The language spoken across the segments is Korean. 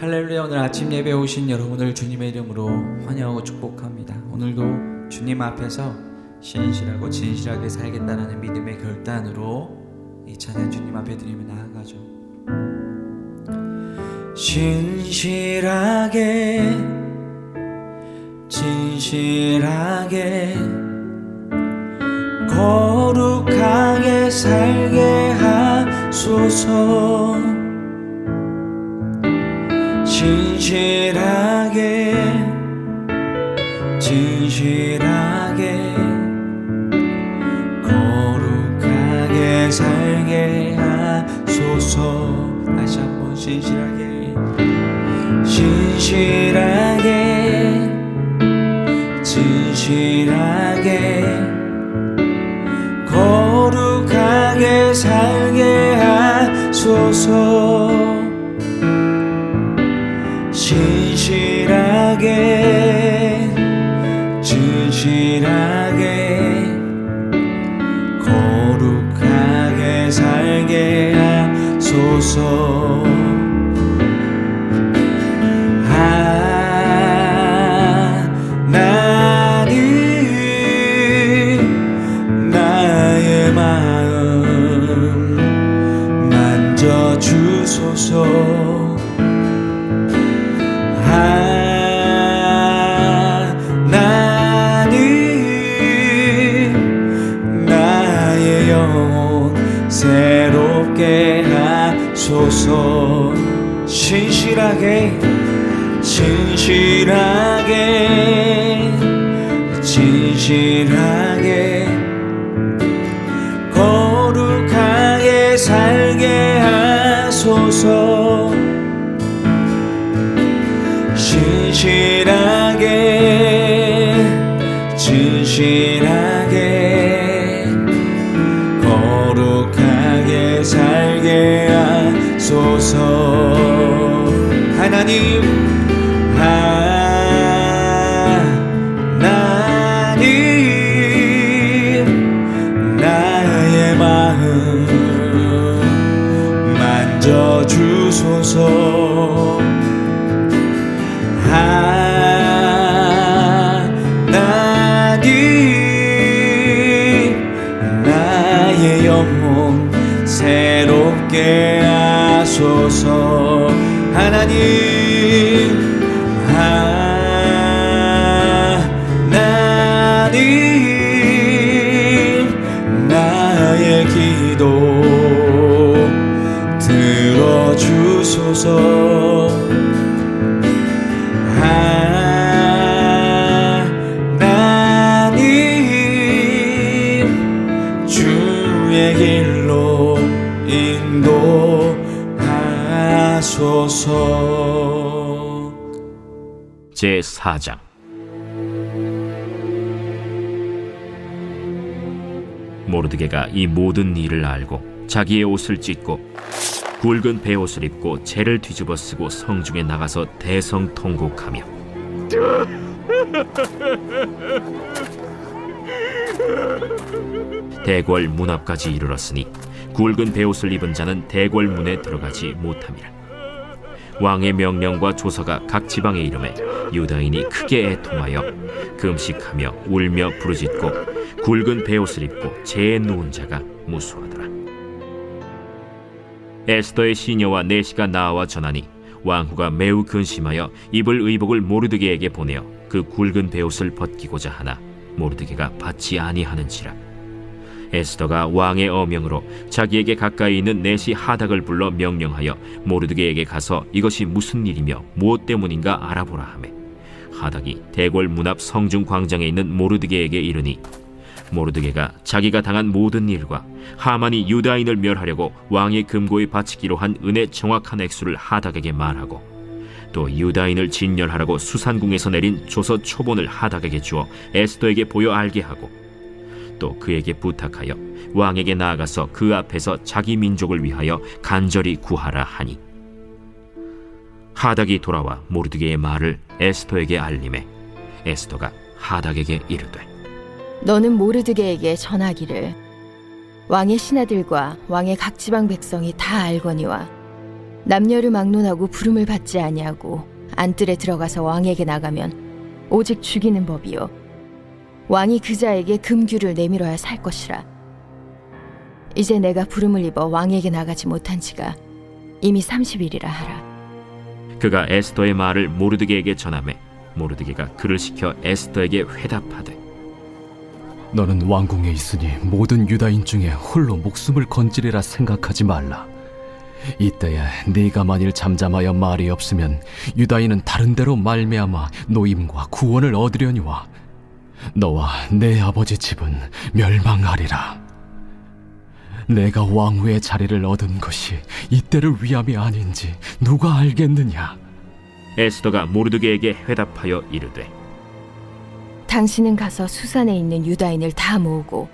할렐루야. 오늘 아침 예배에 오신 여러분을 주님의 이름으로 환영하고 축복합니다. 오늘도 주님 앞에서 신실하고 진실하게 살겠다는 믿음의 결단으로 이 찬양 주님 앞에 드리며 나아가죠. 신실하게 진실하게 거룩하게 살게 하소서. 진실하게 진실하게 거룩하게 살게 하소서. 다시 한번 진실하게 진실하게 진실하게 거룩하게 살게 하소서. 진실하게 진실하게 거룩하게 살게 하소서. 하나님 나의 마음 만져주소서. 하나님 나의 영혼 새롭게 하소서. 진실하게 진실하게 진실하게 거룩하게 살게 하소서. 진실하게 진실하게 거룩하게 살게 하소서. 하나님 하나님 나의 마음 만져주소서. 하나님 나의 영혼 새롭게 하소서. 하나님 하나님 나의 기도 들어주소서. 하나님 주의 길로 인도하소서. 제4장. 모르드게가 이 모든 일을 알고 자기의 옷을 찢고 굵은 베옷을 입고 재를 뒤집어 쓰고 성중에 나가서 대성통곡하며 대궐 문 앞까지 이르렀으니 굵은 베옷을 입은 자는 대궐 문에 들어가지 못함이라. 왕의 명령과 조서가 각 지방에 이르매 유다인이 크게 애통하여 금식하며 울며 부르짖고 굵은 베옷을 입고 재에 누운 자가 무수하더라. 에스더의 시녀와 내시가 나와 전하니 왕후가 매우 근심하여 입을 의복을 모르드게에게 보내어 그 굵은 베옷을 벗기고자 하나 모르드게가 받지 아니하는지라. 에스더가 왕의 어명으로 자기에게 가까이 있는 내시 하닥을 불러 명령하여 모르드게에게 가서 이것이 무슨 일이며 무엇 때문인가 알아보라 하매 하닥이 대궐 문 앞 성중 광장에 있는 모르드게에게 이르니 모르드게가 자기가 당한 모든 일과 하만이 유다인을 멸하려고 왕의 금고에 바치기로 한 은의 정확한 액수를 하닥에게 말하고 또 유다인을 진멸하라고 수산궁에서 내린 조서 초본을 하닥에게 주어 에스더에게 보여 알게 하고 또 그에게 부탁하여 왕에게 나아가서 그 앞에서 자기 민족을 위하여 간절히 구하라 하니 하닥이 돌아와 모르드게의 말을 에스더에게 알림해 에스더가 하닥에게 이르되 너는 모르드게에게 전하기를 왕의 신하들과 왕의 각 지방 백성이 다 알거니와 남녀를 막론하고 부름을 받지 아니하고 안뜰에 들어가서 왕에게 나가면 오직 죽이는 법이요 왕이 그자에게 금규를 내밀어야 살 것이라. 이제 내가 부름을 입어 왕에게 나가지 못한 지가 이미 30일이라 하라. 그가 에스더의 말을 모르드게에게 전하매 모르드게가 그를 시켜 에스더에게 회답하되 너는 왕궁에 있으니 모든 유다인 중에 홀로 목숨을 건지리라 생각하지 말라. 이때에 네가 만일 잠잠하여 말이 없으면 유다인은 다른 데로 말미암아 노임과 구원을 얻으려니와 너와 내 아버지 집은 멸망하리라. 내가 왕후의 자리를 얻은 것이 이때를 위함이 아닌지 누가 알겠느냐. 에스더가 모르드게에게 회답하여 이르되 당신은 가서 수산에 있는 유다인을 다 모으고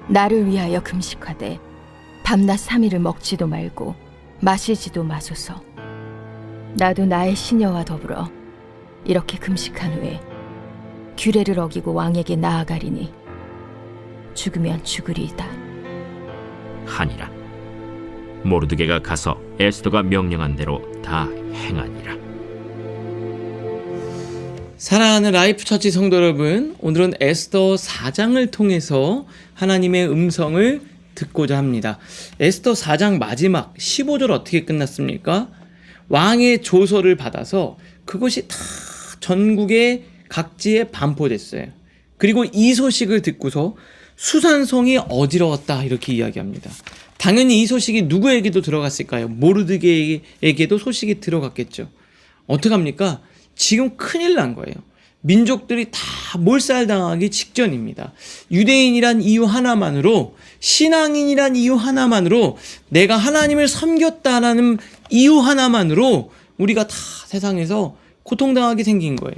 나를 위하여 금식하되 밤낮 3일을 먹지도 말고 마시지도 마소서. 나도 나의 시녀와 더불어 이렇게 금식한 후에 규례를 어기고 왕에게 나아가리니 죽으면 죽으리이다. 하니라. 모르드게가 가서 에스더가 명령한 대로 다 행하니라. 사랑하는 라이프 처치 성도 여러분, 오늘은 에스더 4장을 통해서 하나님의 음성을 듣고자 합니다. 에스더 4장 마지막 15절 어떻게 끝났습니까? 왕의 조서를 받아서 그것이 다 전국의 각지에 반포됐어요. 그리고 이 소식을 듣고서 수산성이 어지러웠다 이렇게 이야기합니다. 당연히 이 소식이 누구에게도 들어갔을까요? 모르드게에게도 소식이 들어갔겠죠. 어떡합니까? 지금 큰일 난 거예요. 민족들이 다 몰살당하기 직전입니다. 유대인이란 이유 하나만으로, 신앙인이란 이유 하나만으로, 내가 하나님을 섬겼다라는 이유 하나만으로 우리가 다 세상에서 고통당하게 생긴 거예요.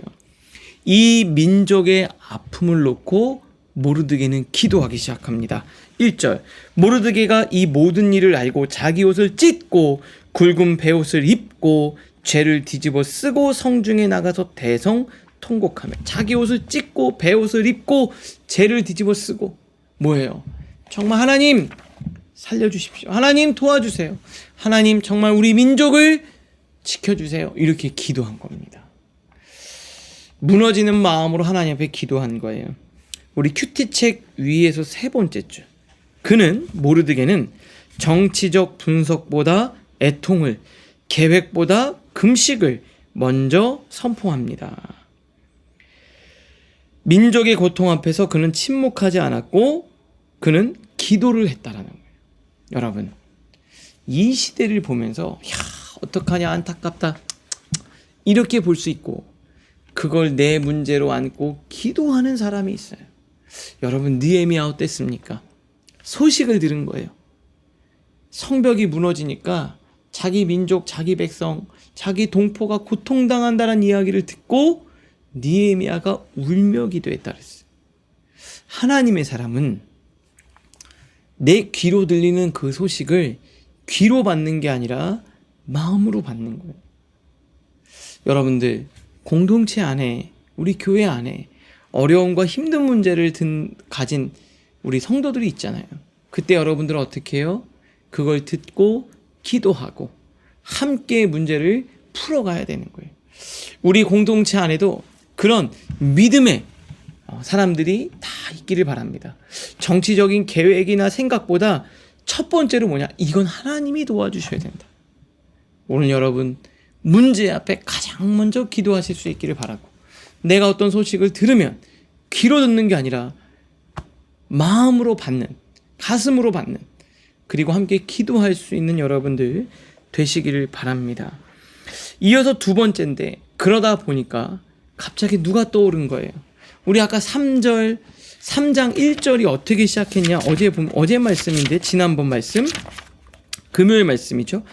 이 민족의 아픔을 놓고 모르드게는 기도하기 시작합니다. 1절, 모르드게가 이 모든 일을 알고 자기 옷을 찢고 굵은 베옷을 입고 죄를 뒤집어 쓰고 성중에 나가서 대성 통곡하며, 자기 옷을 찢고 베옷을 입고 죄를 뒤집어 쓰고, 뭐예요? 정말 하나님 살려주십시오. 하나님 도와주세요. 하나님 정말 우리 민족을 지켜주세요. 이렇게 기도한 겁니다. 무너지는 마음으로 하나님 앞에 기도한 거예요. 우리 큐티책 위에서 3번째 줄, 그는, 모르드게는 정치적 분석보다 애통을, 계획보다 금식을 먼저 선포합니다. 민족의 고통 앞에서 그는 침묵하지 않았고 그는 기도를 했다라는 거예요. 여러분, 이 시대를 보면서 어떡하냐, 안타깝다 이렇게 볼 수 있고, 그걸 내 문제로 안고 기도하는 사람이 있어요. 여러분, 느헤미야 어땠습니까? 소식을 들은 거예요. 성벽이 무너지니까 자기 민족, 자기 백성, 자기 동포가 고통당한다는 이야기를 듣고 느헤미야가 울며 기도했다 그랬어요. 하나님의 사람은 내 귀로 들리는 그 소식을 귀로 받는 게 아니라 마음으로 받는 거예요. 여러분들, 공동체 안에, 우리 교회 안에 어려움과 힘든 문제를 가진 우리 성도들이 있잖아요. 그때 여러분들은 어떻게 해요? 그걸 듣고 기도하고 함께 문제를 풀어가야 되는 거예요. 우리 공동체 안에도 그런 믿음의 사람들이 다 있기를 바랍니다. 정치적인 계획이나 생각보다 첫 번째로 뭐냐? 이건 하나님이 도와주셔야 된다. 오늘 여러분, 문제 앞에 가장 먼저 기도하실 수 있기를 바라고, 내가 어떤 소식을 들으면 귀로 듣는 게 아니라 마음으로 받는, 가슴으로 받는, 그리고 함께 기도할 수 있는 여러분들 되시기를 바랍니다. 이어서 2번째인데, 그러다 보니까 갑자기 누가 떠오른 거예요. 우리 아까 3장 1절이 어떻게 시작했냐? 어제 말씀인데, 지난번 말씀, 금요일 말씀이죠.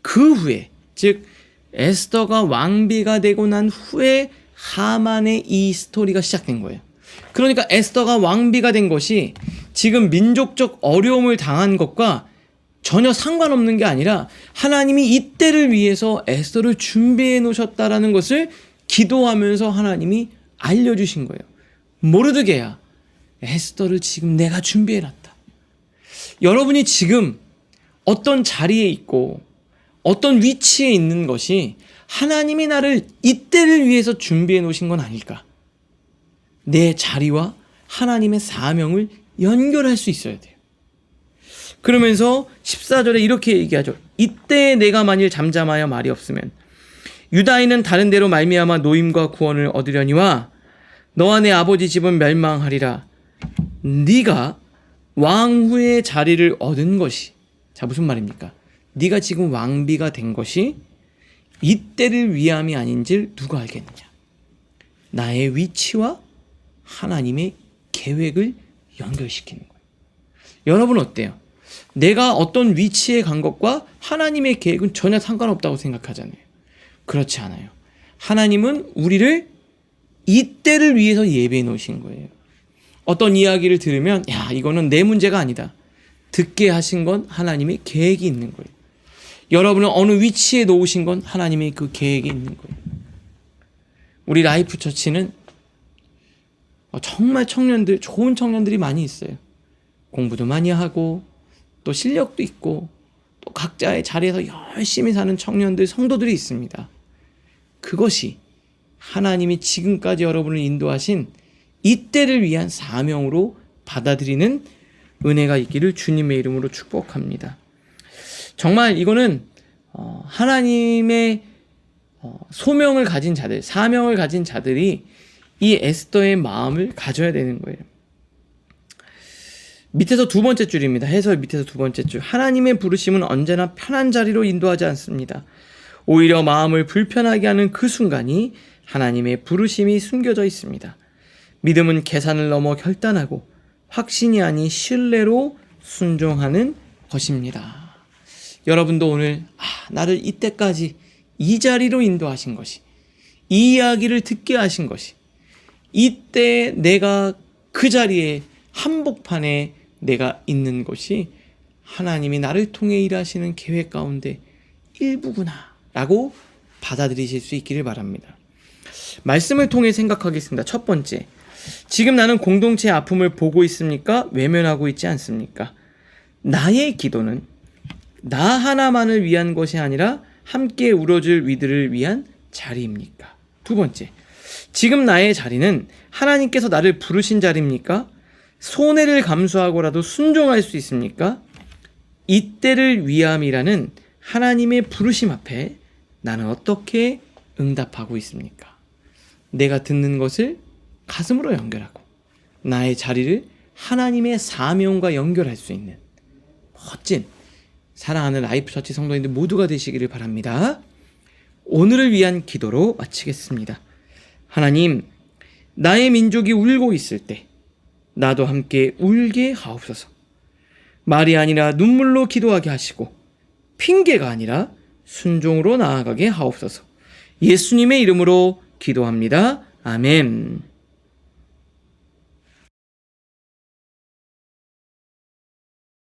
그 후에, 즉 에스더가 왕비가 되고 난 후에 하만의 이 스토리가 시작된 거예요. 그러니까 에스더가 왕비가 된 것이 지금 민족적 어려움을 당한 것과 전혀 상관없는 게 아니라 하나님이 이때를 위해서 에스더를 준비해 놓으셨다라는 것을 기도하면서 하나님이 알려주신 거예요. 모르드게야, 에스더를 지금 내가 준비해 놨다. 여러분이 지금 어떤 자리에 있고 어떤 위치에 있는 것이 하나님이 나를 이때를 위해서 준비해 놓으신 건 아닐까? 내 자리와 하나님의 사명을 연결할 수 있어야 돼요. 그러면서 14절에 이렇게 얘기하죠. 이때 내가 만일 잠잠하여 말이 없으면 유다인은 다른 데로 말미암아 노임과 구원을 얻으려니와 너와 내 아버지 집은 멸망하리라. 네가 왕후의 자리를 얻은 것이, 자 무슨 말입니까? 네가 지금 왕비가 된 것이 이때를 위함이 아닌지를 누가 알겠느냐? 나의 위치와 하나님의 계획을 연결시키는 거예요. 여러분 어때요? 내가 어떤 위치에 간 것과 하나님의 계획은 전혀 상관없다고 생각하잖아요. 그렇지 않아요. 하나님은 우리를 이때를 위해서 예배해 놓으신 거예요. 어떤 이야기를 들으면 야 이거는 내 문제가 아니다. 듣게 하신 건 하나님의 계획이 있는 거예요. 여러분은 어느 위치에 놓으신 건 하나님의 그 계획이 있는 거예요. 우리 라이프 처치는 정말 청년들, 좋은 청년들이 많이 있어요. 공부도 많이 하고 또 실력도 있고 또 각자의 자리에서 열심히 사는 청년들, 성도들이 있습니다. 그것이 하나님이 지금까지 여러분을 인도하신 이때를 위한 사명으로 받아들이는 은혜가 있기를 주님의 이름으로 축복합니다. 정말 이거는 하나님의 소명을 가진 자들, 사명을 가진 자들이 이 에스더의 마음을 가져야 되는 거예요. 밑에서 두 번째 줄입니다. 해설 밑에서 두 번째 줄. 하나님의 부르심은 언제나 편한 자리로 인도하지 않습니다. 오히려 마음을 불편하게 하는 그 순간이 하나님의 부르심이 숨겨져 있습니다. 믿음은 계산을 넘어 결단하고 확신이 아닌 신뢰로 순종하는 것입니다. 여러분도 오늘 나를 이때까지 이 자리로 인도하신 것이, 이 이야기를 듣게 하신 것이, 이때 내가 그 자리에 한복판에 내가 있는 것이 하나님이 나를 통해 일하시는 계획 가운데 일부구나 라고 받아들이실 수 있기를 바랍니다. 말씀을 통해 생각하겠습니다. 첫 번째, 지금 나는 공동체의 아픔을 보고 있습니까? 외면하고 있지 않습니까? 나의 기도는 나 하나만을 위한 것이 아니라 함께 울어줄 이들을 위한 자리입니까? 두 번째, 지금 나의 자리는 하나님께서 나를 부르신 자리입니까? 손해를 감수하고라도 순종할 수 있습니까? 이때를 위함이라는 하나님의 부르심 앞에 나는 어떻게 응답하고 있습니까? 내가 듣는 것을 가슴으로 연결하고 나의 자리를 하나님의 사명과 연결할 수 있는 멋진 사랑하는 라이프 처치 성도님들 모두가 되시기를 바랍니다. 오늘을 위한 기도로 마치겠습니다. 하나님, 나의 민족이 울고 있을 때 나도 함께 울게 하옵소서. 말이 아니라 눈물로 기도하게 하시고 핑계가 아니라 순종으로 나아가게 하옵소서. 예수님의 이름으로 기도합니다. 아멘.